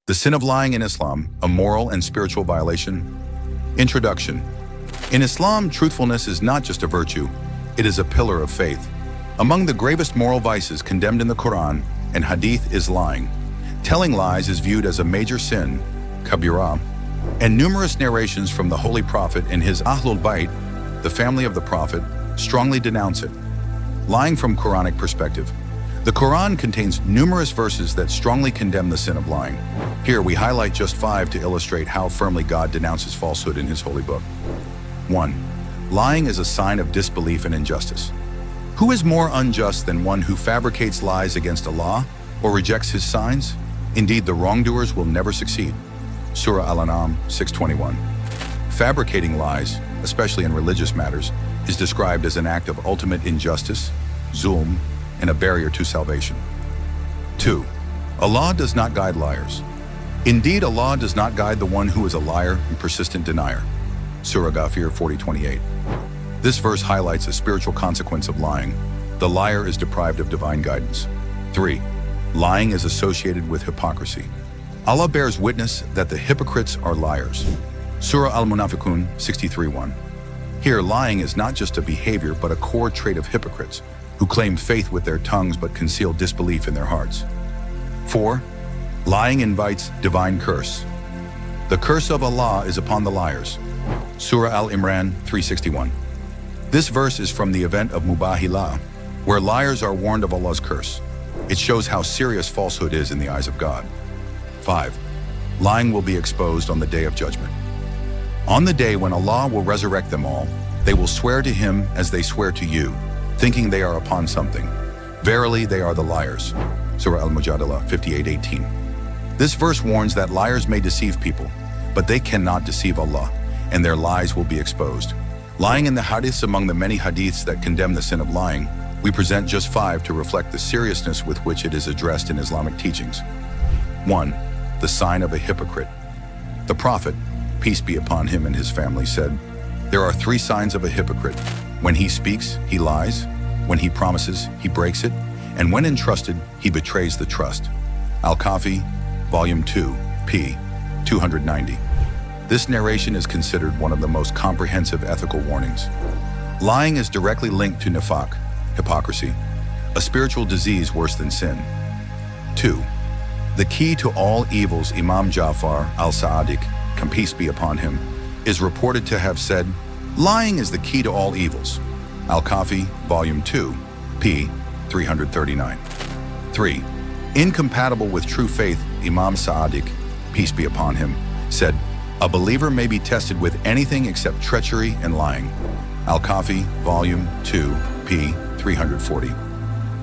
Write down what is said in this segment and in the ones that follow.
The sin of lying in Islam, a moral and spiritual violation. Introduction. In Islam, truthfulness is not just a virtue, it is a pillar of faith. Among the gravest moral vices condemned in the Qur'an and Hadith is lying. Telling lies is viewed as a major sin, kabira, and numerous narrations from the Holy Prophet and his Ahlul Bayt, the family of the Prophet, strongly denounce it. Lying from Quranic perspective. The Quran contains numerous verses that strongly condemn the sin of lying. Here we highlight just 5 to illustrate how firmly God denounces falsehood in his holy book. 1. Lying is a sign of disbelief and injustice. Who is more unjust than one who fabricates lies against Allah or rejects his signs? Indeed, the wrongdoers will never succeed. Surah Al-An'am 6:21. Fabricating lies, especially in religious matters, is described as an act of ultimate injustice, zulm, and a barrier to salvation. 2. Allah does not guide liars. Indeed, Allah does not guide the one who is a liar and persistent denier. Surah Ghafir 40:28. This verse highlights a spiritual consequence of lying. The liar is deprived of divine guidance. 3. Lying is associated with hypocrisy. Allah bears witness that the hypocrites are liars. Surah Al-Munafiqun 63:1. Here, lying is not just a behavior but a core trait of hypocrites, who claim faith with their tongues but conceal disbelief in their hearts. 4. Lying invites divine curse. The curse of Allah is upon the liars. Surah Al-Imran 3:61. This verse is from the event of Mubahilah, where liars are warned of Allah's curse. It shows how serious falsehood is in the eyes of God. 5. Lying will be exposed on the day of judgment. On the day when Allah will resurrect them all, they will swear to Him as they swear to you, thinking they are upon something. Verily, they are the liars. Surah Al-Mujadala 58:18. This verse warns that liars may deceive people, but they cannot deceive Allah, and their lies will be exposed. Lying in the Hadiths. Among the many Hadiths that condemn the sin of lying, we present just 5 to reflect the seriousness with which it is addressed in Islamic teachings. 1. The sign of a hypocrite. The Prophet, peace be upon him and his family, said, "There are 3 signs of a hypocrite. When he speaks, he lies. When he promises, he breaks it. And when entrusted, he betrays the trust." Al-Kafi, Volume 2, p. 290. This narration is considered one of the most comprehensive ethical warnings. Lying is directly linked to nifaq, hypocrisy, a spiritual disease worse than sin. 2. The key to all evils. Imam Ja'far al-Sadiq, peace be upon him, is reported to have said, "Lying is the key to all evils." Al-Kafi, Volume 2, p. 339. 3. Incompatible with true faith. Imam Sadiq, peace be upon him, said, "A believer may be tested with anything except treachery and lying." Al-Kafi, Volume 2, p. 340.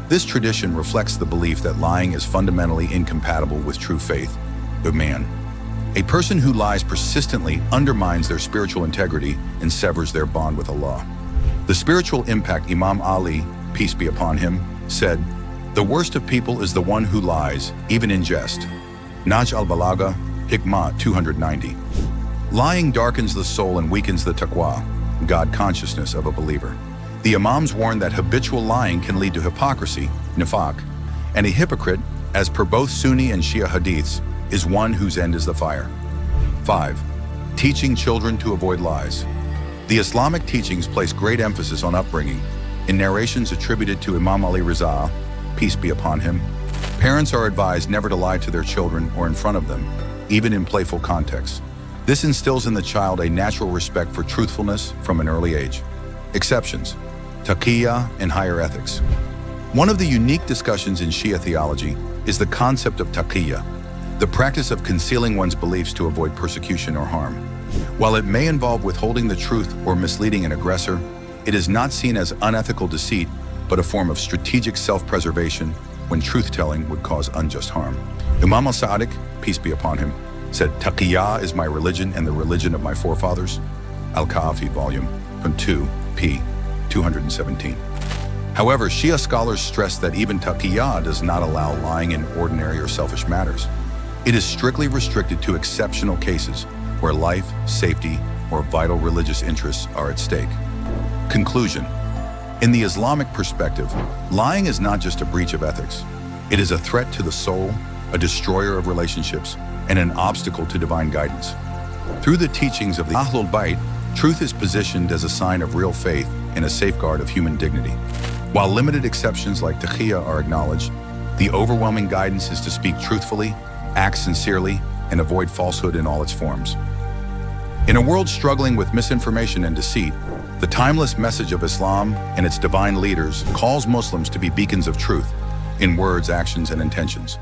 This tradition reflects the belief that lying is fundamentally incompatible with true faith. Iman. A person who lies persistently undermines their spiritual integrity and severs their bond with Allah. The spiritual impact. Imam Ali, peace be upon him, said, "The worst of people is the one who lies, even in jest." Naj al-Balagha, Hikmah 290. Lying darkens the soul and weakens the taqwa, God consciousness of a believer. The Imams warn that habitual lying can lead to hypocrisy, nifaq, and a hypocrite, as per both Sunni and Shia hadiths, is one whose end is the fire. 5. Teaching children to avoid lies. The Islamic teachings place great emphasis on upbringing. In narrations attributed to Imam Ali Riza, peace be upon him, parents are advised never to lie to their children or in front of them, even in playful contexts. This instills in the child a natural respect for truthfulness from an early age. Exceptions. Taqiyya and higher ethics. One of the unique discussions in Shia theology is the concept of taqiyya, the practice of concealing one's beliefs to avoid persecution or harm. While it may involve withholding the truth or misleading an aggressor, it is not seen as unethical deceit, but a form of strategic self-preservation when truth-telling would cause unjust harm. Imam al-Sadiq, peace be upon him, said, "Taqiyya is my religion and the religion of my forefathers." Al-Kafi, Volume 2, p. 217. However, Shia scholars stress that even taqiyya does not allow lying in ordinary or selfish matters. It is strictly restricted to exceptional cases where life, safety, or vital religious interests are at stake. Conclusion. In the Islamic perspective, lying is not just a breach of ethics. It is a threat to the soul, a destroyer of relationships, and an obstacle to divine guidance. Through the teachings of the Ahlul Bayt, truth is positioned as a sign of real faith and a safeguard of human dignity. While limited exceptions like Taqiyya are acknowledged, the overwhelming guidance is to speak truthfully, act sincerely, and avoid falsehood in all its forms. In a world struggling with misinformation and deceit, the timeless message of Islam and its divine leaders calls Muslims to be beacons of truth in words, actions, and intentions.